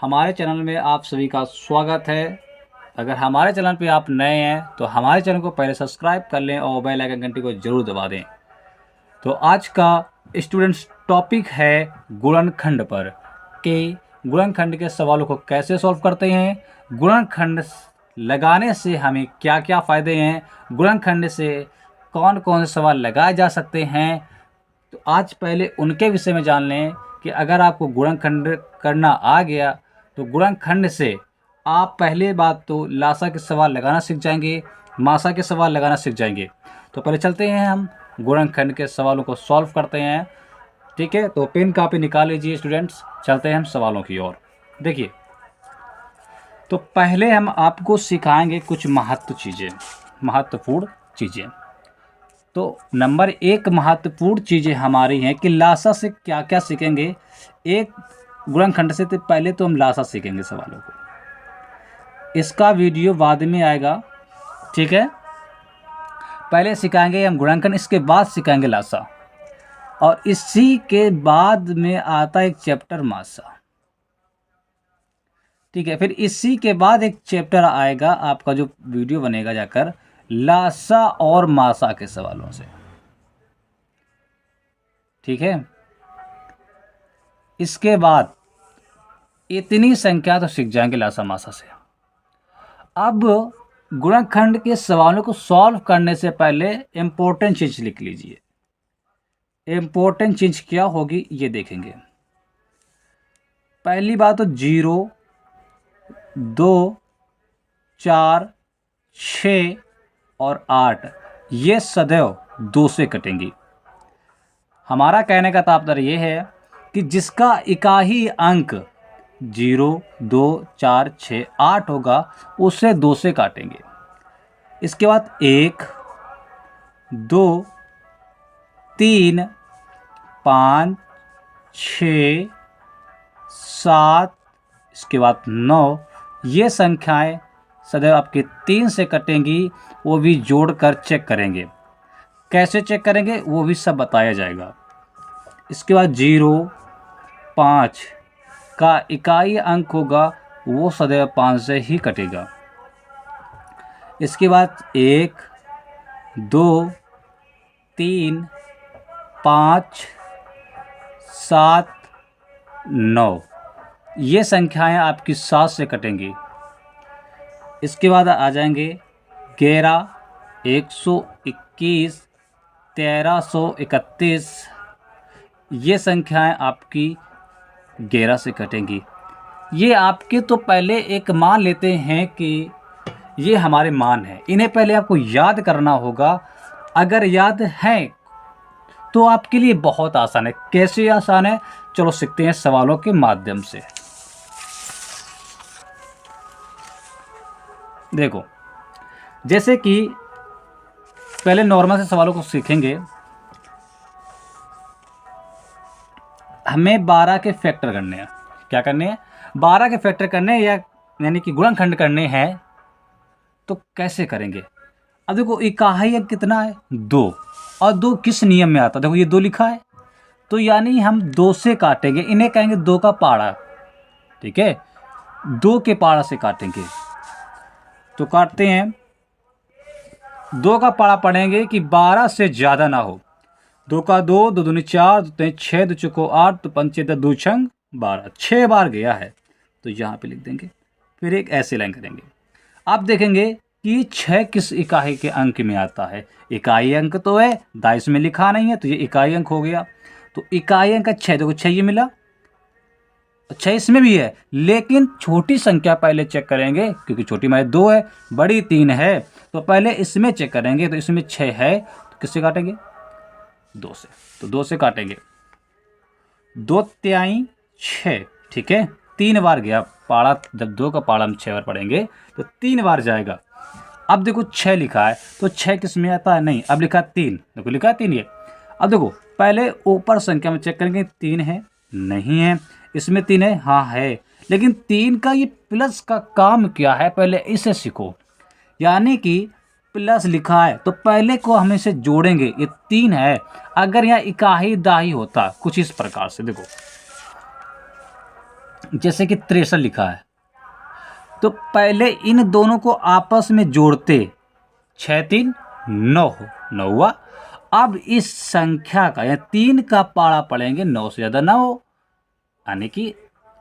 हमारे चैनल में आप सभी का स्वागत है। अगर हमारे चैनल पे आप नए हैं तो हमारे चैनल को पहले सब्सक्राइब कर लें और बेल आइकन घंटी को ज़रूर दबा दें। तो आज का स्टूडेंट्स टॉपिक है गुणनखंड पर कि गुणनखंड के सवालों को कैसे सॉल्व करते हैं, गुणनखंड लगाने से हमें क्या क्या फ़ायदे हैं, गुणनखंड से कौन कौन से सवाल लगाए जा सकते हैं। तो आज पहले उनके विषय में जान लें कि अगर आपको गुणनखंड करना आ गया तो गुणनखंड से आप पहले बात तो लासा के सवाल लगाना सीख जाएंगे, मासा के सवाल लगाना सीख जाएंगे। तो पहले चलते हैं, हम गुणनखंड के सवालों को सॉल्व करते हैं। ठीक है, तो पेन कापी निकाल लीजिए स्टूडेंट्स, चलते हैं हम सवालों की ओर। देखिए, तो पहले हम आपको सिखाएंगे कुछ महत्वपूर्ण चीज़ें। तो नंबर 1 महत्वपूर्ण चीज़ें हमारी हैं कि लासा से क्या क्या सीखेंगे। एक गुणनखंड से तो पहले तो हम लासा सीखेंगे सवालों को, इसका वीडियो बाद में आएगा। ठीक है, पहले सिखाएंगे हम गुणनखंड, इसके बाद सिखाएंगे लासा, और इसी के बाद में आता एक चैप्टर मासा। ठीक है, फिर इसी के बाद एक चैप्टर आएगा आपका जो वीडियो बनेगा जाकर लासा और मासा के सवालों से। ठीक है, इसके बाद इतनी संख्या तो सीख जाएंगे लासा मासा से। अब गुणनखंड के सवालों को सॉल्व करने से पहले इम्पोर्टेंट चीज लिख लीजिए। इम्पोर्टेंट चीज क्या होगी ये देखेंगे। पहली बात तो 0, 2, 4, 6 और 8 ये सदैव 2 से कटेंगी। हमारा कहने का तात्पर्य ये है कि जिसका इकाही अंक 0, 2, 4, 6, 8 होगा उसे 2 से काटेंगे। इसके बाद 1, 2, 3, 5, 6, 7, इसके बाद 9 ये संख्याएं सदैव आपके 3 से कटेंगी। वो भी जोड़कर चेक करेंगे। कैसे चेक करेंगे वो भी सब बताया जाएगा। इसके बाद 0, 5 का इकाई अंक होगा वो सदैव 5 से ही कटेगा। इसके बाद 1, 2, 3, 5, 7, 9 ये संख्याएं आपकी 7 से कटेंगी। इसके बाद आ जाएंगे 11, 121, 1331 ये संख्याएं आपकी 11 से कटेंगी। ये आपके तो पहले एक मान लेते हैं कि ये हमारे मान हैं, इन्हें पहले आपको याद करना होगा। अगर याद है तो आपके लिए बहुत आसान है। कैसे आसान है, चलो सीखते हैं सवालों के माध्यम से। देखो, जैसे कि पहले नॉर्मल से सवालों को सीखेंगे। हमें 12 के फैक्टर करने हैं। क्या करने हैं? 12 के फैक्टर करने हैं, या यानी कि गुणनखंड करने हैं। तो कैसे करेंगे? अब देखो, इकाई अंक कितना है? 2, और 2 किस नियम में आता है? देखो ये 2 लिखा है, तो यानी हम 2 से काटेंगे। इन्हें कहेंगे 2 का पाड़ा। ठीक है, 2 के पाड़ा से काटेंगे। तो काटते हैं, 2 का पाड़ा पढ़ेंगे कि 12 से ज़्यादा ना हो। 2 का 2, 2 दूनी 4, 2 तीन 6, 2 चौको 8, तो 5 2 छंग 12, 6 बार गया है। तो यहाँ पे लिख देंगे। फिर एक ऐसे लाइन करेंगे। आप देखेंगे कि 6 किस इकाई के अंक में आता है। इकाई अंक तो है, दाइस में लिखा नहीं है, तो ये इकाई अंक हो गया। तो इकाई अंक 6, देखो 6 ये मिला, 6 इसमें भी है, लेकिन छोटी संख्या पहले चेक करेंगे क्योंकि छोटी माने 2 है, बड़ी 3 है। तो पहले इसमें चेक करेंगे। तो इसमें 6 है, तो किससे काटेंगे? 2 से। तो 2 से काटेंगे। 2 तिहाई 6। ठीक है, 3 बार गया पाड़ा। जब 2 का पाड़ा हम 6 बार पढ़ेंगे तो 3 बार जाएगा। अब देखो 6 लिखा है, तो 6 किस में आता है? नहीं, अब लिखा 3। देखो लिखा 3 ये। अब देखो पहले ऊपर संख्या में चेक करेंगे, 3 है, नहीं है। इसमें 3 है, हाँ है, लेकिन 3 का ये प्लस का काम क्या है पहले इसे सीखो। यानी कि प्लस लिखा है तो पहले को हम इसे जोड़ेंगे। ये 3 है, अगर यहाँ इकाई दाही होता कुछ इस प्रकार से, देखो जैसे कि 63 लिखा है, तो पहले इन दोनों को आपस में जोड़ते 6 3 9 9 हुआ। अब इस संख्या का या 3 का पाड़ा पढ़ेंगे 9 से ज़्यादा ना हो, यानी कि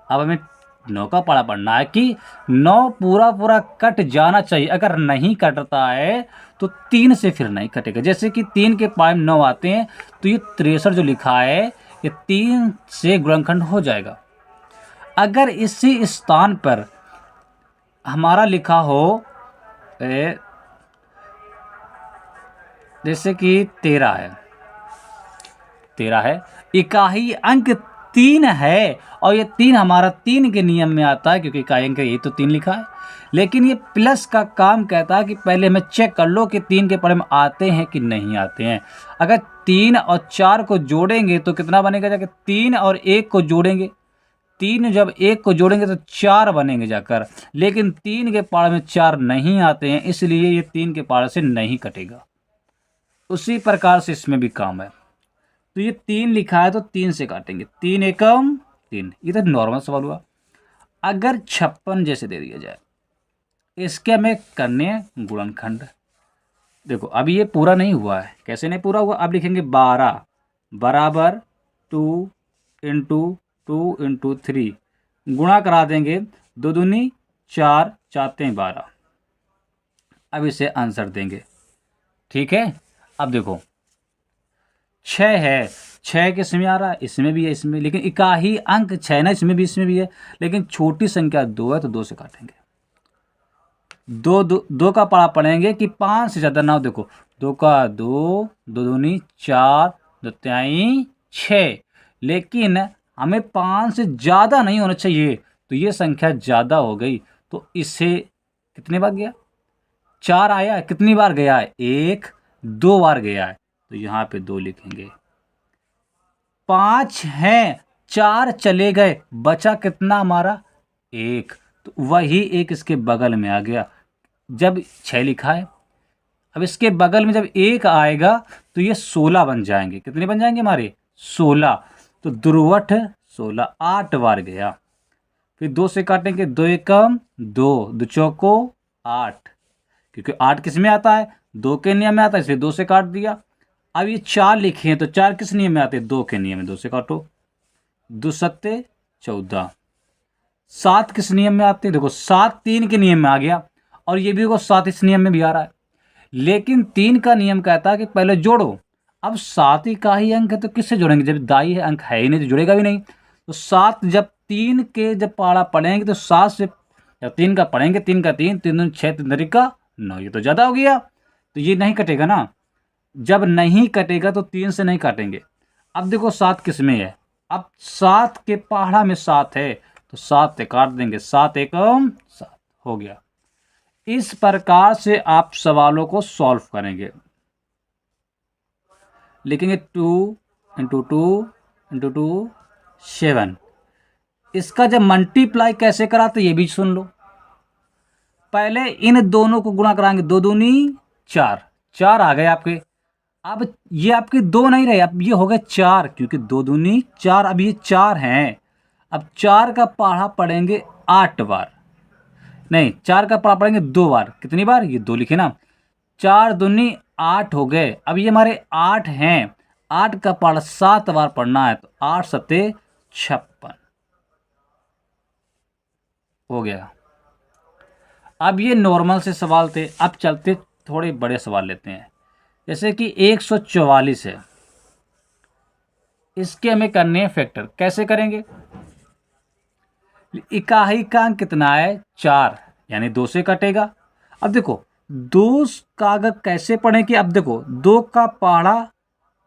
अब हमें 9 का पाड़ा पढ़ना है कि 9 पूरा पूरा कट जाना चाहिए। अगर नहीं कटता है तो 3 से फिर नहीं कटेगा। जैसे कि 3 के पाड़े में 9 आते हैं, तो ये 63 जो लिखा है ये 3 से गुणनखंड हो जाएगा। अगर इसी स्थान पर हमारा लिखा हो जैसे कि 13 है, इकाई अंक 3 है, और ये 3 हमारा 3 के नियम में आता है, क्योंकि इकाई अंक यही तो 3 लिखा है। लेकिन ये प्लस का काम कहता है कि पहले हमें चेक कर लो कि 3 के पड़े में आते हैं कि नहीं आते हैं। अगर 3 और 4 को जोड़ेंगे तो कितना बनेगा, जाकर 3 और 1 को जोड़ेंगे, 3 जब 1 को जोड़ेंगे तो 4 बनेंगे जाकर। लेकिन 3 के पाड़ में 4 नहीं आते हैं, इसलिए ये 3 के पाड़ से नहीं कटेगा। उसी प्रकार से इसमें भी काम है। तो ये 3 लिखा है तो 3 से काटेंगे, 3 एकम 3। ये तो नॉर्मल सवाल हुआ। अगर 56 जैसे दे दिया जाए, इसके हमें करने हैं गुणनखंड। देखो अभी ये पूरा नहीं हुआ है। कैसे नहीं पूरा हुआ, अब लिखेंगे 12 बराबर 2 इंटू 2 इंटू 3, गुणा करा देंगे, 2 दूनी 4, चाहते हैं 12। अब इसे आंसर देंगे, ठीक है। अब देखो 6 है, 6 किस में आ रहा है, इसमें भी है, इसमें, लेकिन इकाई अंक 6 ना, इसमें भी है, लेकिन छोटी संख्या 2 है तो 2 से काटेंगे। 2 का पाड़ा पढ़ेंगे कि 5 से ज़्यादा ना हो। देखो 2 का 2, 2 दूनी 4, 2 तिहाई 6, लेकिन हमें 5 से ज़्यादा नहीं होना चाहिए, तो ये संख्या ज़्यादा हो गई, तो इसे कितने बार गया, 4 आया, कितनी बार गया है, 1 2 बार गया है, तो यहाँ पे 2 लिखेंगे। 5 हैं, 4 चले गए, बचा कितना हमारा, 1, तो वही 1 इसके बगल में आ गया। जब 6 लिखा है, अब इसके बगल में जब 1 आएगा तो ये 16 बन जाएंगे। कितने बन जाएंगे हमारे, 16। तो दुर्वठ 16, 8 बार गया। फिर 2 से काटेंगे, 2 एकम 2, 2 चौको 8, क्योंकि 8 किस में आता है, 2 के नियम में आता है, इसलिए 2 से काट दिया। अब ये 4 लिखे हैं तो 4 किस नियम में आते हैं, 2 के नियम में, 2 से काटो, 2 सत्ते 14। 7 किस नियम में आते हैं, देखो 7 3 के नियम में आ गया, और ये भी देखो 7 इस नियम में भी आ रहा है। लेकिन 3 का नियम कहता है कि पहले जोड़ो। अब 7 ही का ही अंक है तो किससे जोड़ेंगे, जब दाई है अंक है ही नहीं तो जुड़ेगा भी नहीं। तो 7 जब 3 के जब पाड़ा पढ़ेंगे तो 7 से जब 3 का पढ़ेंगे, 3 का 3, 3 दूनी 6, 3 का 9, ये तो ज़्यादा हो गया, तो ये नहीं कटेगा ना। जब नहीं कटेगा तो 3 से नहीं काटेंगे। अब देखो 7 किस में है, अब 7 के पहाड़ा में 7 है तो 7 से काट देंगे, 7 एकम 7 हो गया। इस प्रकार से आप सवालों को सॉल्व करेंगे। लिखेंगे 2 इंटू 2 इंटू 2 7। इसका जब मल्टीप्लाई कैसे कराते ये भी सुन लो। पहले इन दोनों को गुणा कराएंगे, 2 दूनी 4, 4 आ गए आपके। अब ये आपके 2 नहीं रहे, अब ये हो गए 4, क्योंकि 2 दूनी 4, अब ये 4 हैं। अब 4 का पढ़ा पढ़ेंगे 8 बार, नहीं 4 का पढ़ा पढ़ेंगे 2 बार। कितनी बार, ये 2 लिखे ना, 4 दूनी 8 हो गए। अब ये हमारे 8 हैं, 8 का पढ़ा 7 बार पढ़ना है, तो 8 सत्ते 56 हो गया। अब ये नॉर्मल से सवाल थे। अब चलते थोड़े बड़े सवाल लेते हैं, जैसे कि 144 है, इसके हमें करने हैं फैक्टर। कैसे करेंगे, इकाई का अंक कितना है, 4, यानी 2 से कटेगा। अब देखो 2 का अगर कैसे पढ़ें कि, अब देखो 2 का पहाड़ा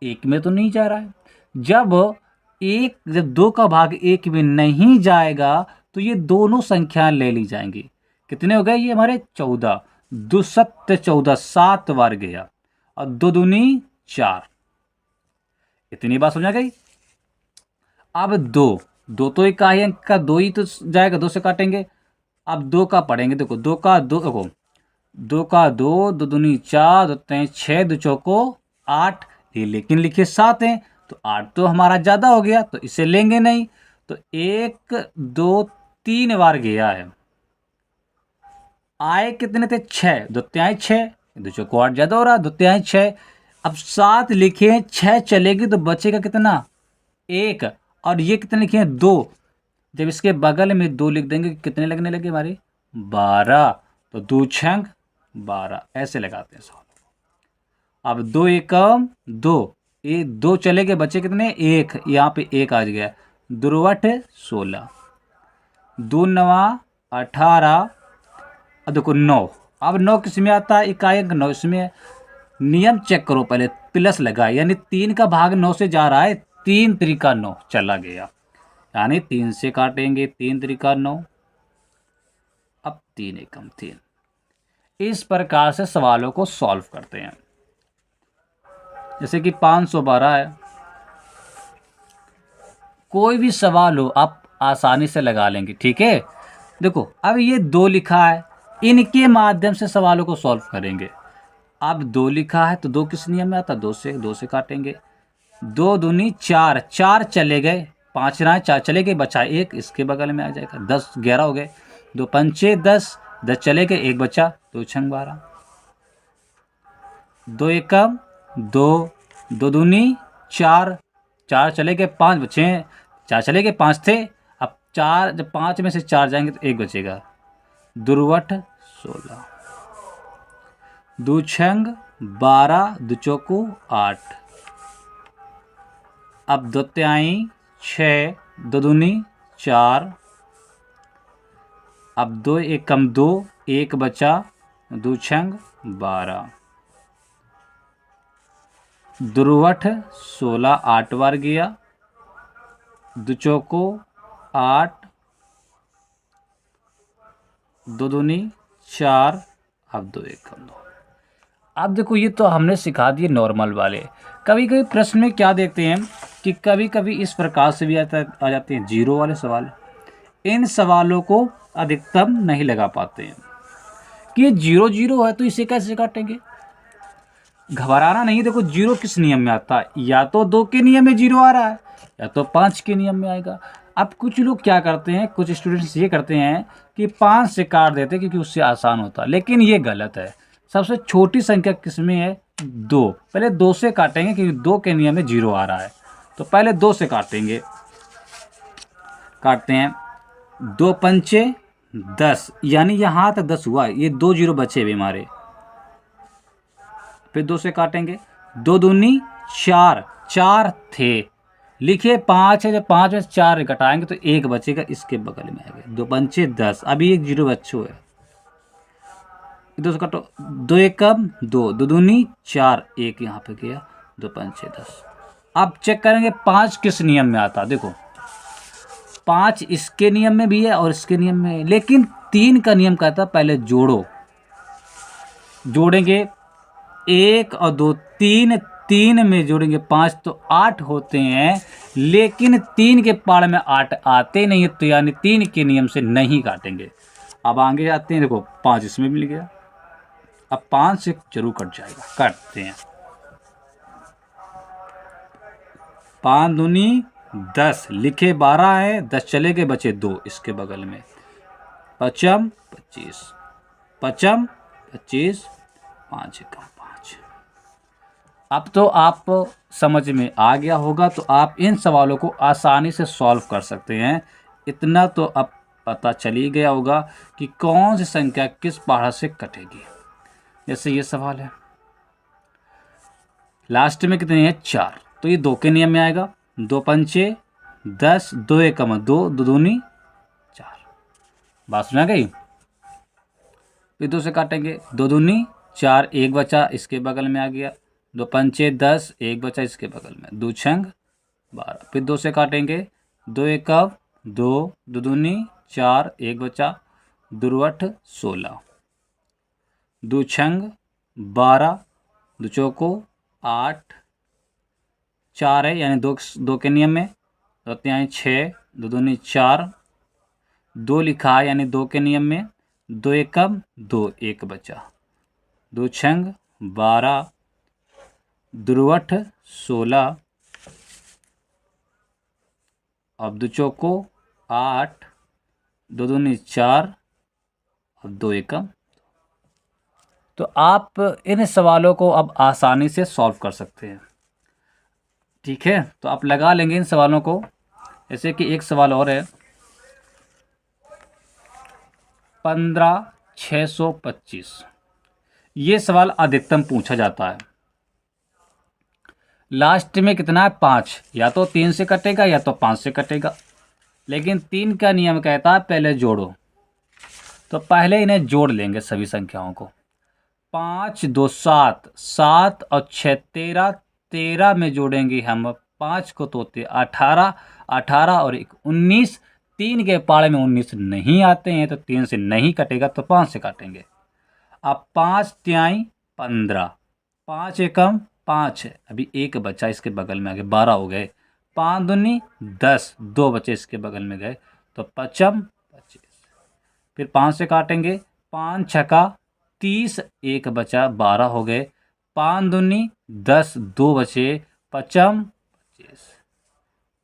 1 में तो नहीं जा रहा है। जब 2 का भाग 1 में नहीं जाएगा तो ये दोनों संख्याएं ले ली जाएंगी। कितने हो गए ये हमारे, 14, 2 सत्ते 14, 7 बार गया, और 2 दूनी 4, इतनी बात समझ आ गई। अब 2 तो इकाई अंक का 2 ही तो जाएगा, 2 से काटेंगे। अब 2 का पढ़ेंगे, देखो 2 का 2, देखो 2 का 2, 2 दूनी 4, 2 तिहाई 6, 2 चौको 8, ये लेकिन लिखे 7 हैं, तो 8 तो हमारा ज़्यादा हो गया, तो इसे लेंगे नहीं। तो 1 2 3 बार गया है। आए कितने थे? 6, 2 तिहाई 6, 2 चौको 8 ज़्यादा हो रहा, 2 तिहाई 6। अब 7 लिखे हैं, 6 चलेगी तो बचेगा कितना? 1। और ये कितने लिखे हैं? 2। जब इसके बगल में 2 लिख देंगे कितने लगने लगे हमारे? 12। तो 2 छंग 12, ऐसे लगाते हैं सवाल। अब 2 एकम 2, ये 2 चले गए, बचे कितने? 1। यहाँ पे 1 आ गया। दुर्वट 16, 2 नवा 18। अब देखो 9। अब 9 किस में आता है? इकाई अंक 9 इसमें। नियम चेक करो पहले, प्लस लगा यानी 3 का भाग 9 से जा रहा है, 3 त्रिका 9 चला गया, यानी 3 से काटेंगे, 3 त्रिका 9। अब 3 एकम 3। इस प्रकार से सवालों को सॉल्व करते हैं। जैसे कि 512 है, कोई भी सवाल हो आप आसानी से लगा लेंगे, ठीक है। देखो अब ये 2 लिखा है, इनके माध्यम से सवालों को सॉल्व करेंगे। अब 2 लिखा है तो 2 किस नियम में आता? 2 से काटेंगे। 2 दूनी 4, 4 चले गए, 5 रहा 4 चले गए, बचा 1, इसके बगल में आ जाएगा। 10 11 हो गए, 2 पंचे 10, 10 चले गए, 1 बचा, 2 छंग 12। 2 एकम 2, 2 दूनी 4, 4 चले गए, 5 बचे, 4 चले गए, 5 थे। अब 4 जब 5 में से 4 जाएंगे तो 1 बचेगा। दुर्वट 16, 2 छंग 12, 2 चौको 8। अब 2 तिहाई 6, 2 दूनी 4। अब 2 एकम 2, 1 बचा, 2 छंग 12। दुर्वट 16 8 बार गया, 2 चौको 8, 2 दूनी 4। अब 2 एकम 2। अब देखो ये तो हमने सिखा दिए नॉर्मल वाले। कभी कभी प्रश्न में क्या देखते हैं कि कभी कभी इस प्रकार से भी आ जाते हैं जीरो वाले सवाल। इन सवालों को अधिकतम नहीं लगा पाते हैं कि ये 0 0 है तो इसे कैसे काटेंगे। घबराना नहीं, देखो 0 किस नियम में आता है? या तो 2 के नियम में 0 आ रहा है, या तो 5 के नियम में आएगा। अब कुछ लोग क्या करते हैं, कुछ स्टूडेंट्स ये करते हैं कि 5 से काट देते हैं क्योंकि उससे आसान होता है, लेकिन ये गलत है। सबसे छोटी संख्या किसमें है? 2। पहले 2 से काटेंगे क्योंकि 2 के नियम में 0 आ रहा है, तो पहले 2 से काटेंगे। काटते हैं, 2 पंचे 10, यानी यहाँ तक 10 हुआ, ये 2 0 बचे हुए हमारे। फिर 2 से काटेंगे, 2 दूनी 4, 4 थे, लिखिए 5 है, जब 5 में 4 घटाएंगे तो 1 बचेगा, इसके बगल में आएगा। 2 पंचे 10, अभी 1 0 बच्चों है। 2 से काटो, 2 एकम 2, 2 दूनी 4, 1 यहाँ पे गया, 2 पंचे 10। अब चेक करेंगे 5 किस नियम में आता। देखो 5 इसके नियम में भी है और इसके नियम में है, लेकिन 3 का नियम कहता है पहले जोड़ो। जोड़ेंगे 1 और 2, 3, 3 में जोड़ेंगे 5 तो 8 होते हैं, लेकिन 3 के पाड़ में 8 आते नहीं है, तो यानी 3 के नियम से नहीं काटेंगे। अब आगे जाते हैं, देखो 5 इसमें मिल गया, अब 5 से जरूर कट जाएगा, काटते हैं। 5 दूनी 10, लिखे 12 है, 10 चले गए, बचे 2, इसके बगल में। 5 25, 5 25, 5 एकम 5। अब तो आप समझ में आ गया होगा, तो आप इन सवालों को आसानी से सॉल्व कर सकते हैं। इतना तो अब पता चल ही गया होगा कि कौन सी संख्या किस पहाड़ से कटेगी। जैसे ये सवाल है, लास्ट में कितने हैं? 4, तो ये 2 के नियम में आएगा। 2 पंचे 10, 2 एकम 2, 2 दूनी 4। बात सुना गई? फिर 2 से काटेंगे, 2 दूनी 4, 1 बचा, इसके बगल में आ गया। 2 पंचे 10, 1 बचा, इसके बगल में। 2 छंग 12। फिर 2 से काटेंगे, 2 एकम 2, 2 दूनी 4, 1 बचा, दुर्वट 16। 2 छंग 12, 2 चौको 8, 4 है यानी 2 के नियम में, 2 तिहाई 6, 2 दूनी 4, 2 लिखा है यानी 2 के नियम में, 2 एकम 2, 1 बचा, 2 छंग 12, दुर्वट 16। अब 2 चौको 8, 2 दूनी 4, अब 2 एकम। तो आप इन सवालों को अब आसानी से सॉल्व कर सकते हैं। ठीक है, तो आप लगा लेंगे इन सवालों को। जैसे कि एक सवाल और है, 15,625। ये सवाल अधिकतम पूछा जाता है। लास्ट में कितना है? 5। या तो 3 से कटेगा या तो 5 से कटेगा, लेकिन 3 का नियम कहता है पहले जोड़ो। तो पहले इन्हें जोड़ लेंगे सभी संख्याओं को। 5 2 7, 7 और 6 13, 13 में जोड़ेंगे हम 5 को तो 18, 18 और 1 19। 3 के पाड़े में 19 नहीं आते हैं तो 3 से नहीं कटेगा, तो 5 से काटेंगे। अब 5 तिहाई 15, 5 एकम 5 है, अभी 1 बचा इसके बगल में, आगे 12 हो गए। 5 दूनी 10, 2 बचे इसके बगल में गए, तो 5 25। फिर 5 से काटेंगे, 5 छका 30, 1 बचा 12 हो गए। 5 दूनी 10, 2 बचे, 5 25।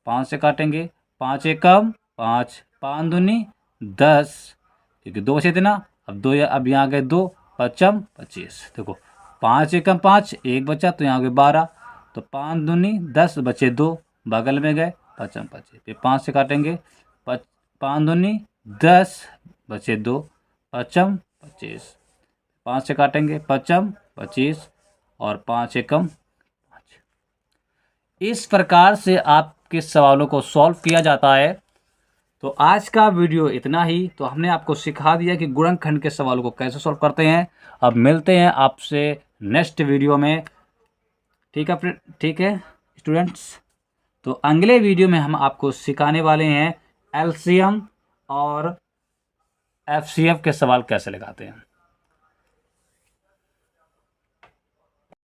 5 से काटेंगे, 5 एकम 5, 5 दूनी 10, क्योंकि 2 बचे थे ना, अब 2 अब यहाँ गए 2, 5 25। देखो 5 एकम 5, 1 बचा तो यहाँ गए 12, तो 5 दूनी 10 बचे 2, बगल में गए 5 25। फिर 5 से काटेंगे, 5 दूनी 10 बचे 2, 5 25। 5 से काटेंगे, 5 25 और 5 एकम 5। इस प्रकार से आपके सवालों को सॉल्व किया जाता है। तो आज का वीडियो इतना ही। तो हमने आपको सिखा दिया कि गुणनखंड के सवालों को कैसे सॉल्व करते हैं। अब मिलते हैं आपसे नेक्स्ट वीडियो में। ठीक है स्टूडेंट्स। तो अगले वीडियो में हम आपको सिखाने वाले हैं एलसीएम और एफसीएफ के सवाल कैसे लगाते हैं।